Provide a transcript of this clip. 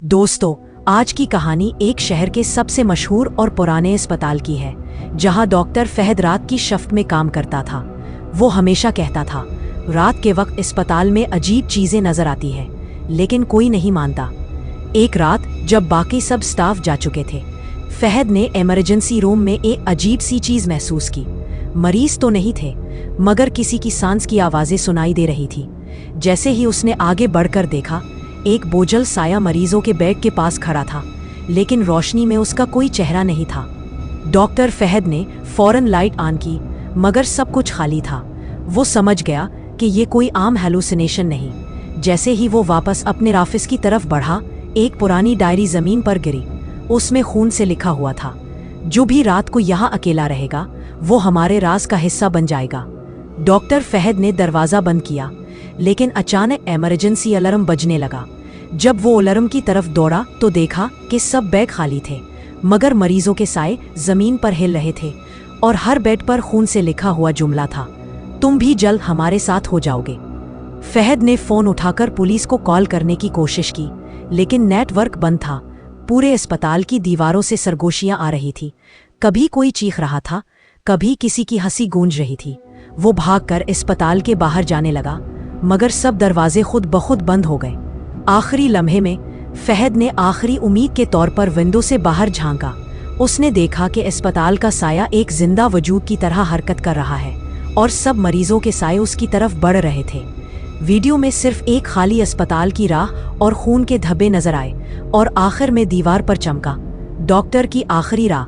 दोस्तों, आज की कहानी एक शहर के सबसे मशहूर और पुराने अस्पताल की है, जहां डॉक्टर फहद रात की शिफ्ट में काम करता था। वो हमेशा कहता था, रात के वक्त अस्पताल में अजीब चीजें नजर आती है, लेकिन कोई नहीं मानता। एक रात जब बाकी सब स्टाफ जा चुके थे, फहद ने इमरजेंसी रूम में एक अजीब सी चीज महसूस की। मरीज तो नहीं थे, मगर किसी की सांस की आवाजें सुनाई दे रही थी। जैसे ही उसने आगे बढ़कर देखा, एक बोझल साया मरीजों के बेड के पास खड़ा था, लेकिन रोशनी में उसका कोई चेहरा नहीं था। डॉक्टर फहद ने फौरन लाइट ऑन की, मगर सब कुछ खाली था। वो समझ गया कि ये कोई आम हेलुसिनेशन नहीं। जैसे ही वो वापस अपने ऑफिस की तरफ बढ़ा, एक पुरानी डायरी जमीन पर गिरी। उसमें खून से लिखा हुआ था, जो भी रात को यहाँ अकेला रहेगा, वो हमारे राज का हिस्सा बन जाएगा। डॉक्टर फहद ने दरवाजा बंद किया, लेकिन अचानक इमरजेंसी अलार्म बजने लगा। जब वो अलार्म की तरफ दौड़ा तो देखा कि सब बेड खाली थे, मगर मरीजों के साए जमीन पर हिल रहे थे और हर बेड पर खून से लिखा हुआ जुमला था, तुम भी जल्द हमारे साथ हो जाओगे। फहद ने फोन उठाकर पुलिस को कॉल करने की कोशिश की, लेकिन नेटवर्क बंद था। पूरे अस्पताल की दीवारों से सरगोशियां आ रही थी। कभी कोई चीख रहा था, कभी किसी की हंसी गूंज रही थी। वो भागकर अस्पताल के बाहर जाने लगा, मगर सब दरवाजे खुद ब खुद बंद हो गए। आखिरी लम्हे में फहद ने आखिरी उम्मीद के तौर पर विंडो से बाहर झांका। उसने देखा कि अस्पताल का साया एक जिंदा वजूद की तरह हरकत कर रहा है और सब मरीजों के साए उसकी तरफ बढ़ रहे थे। वीडियो में सिर्फ एक खाली अस्पताल की राह और खून के धब्बे नजर आए, और आखिर में दीवार पर चमका, डॉक्टर की आखिरी राह,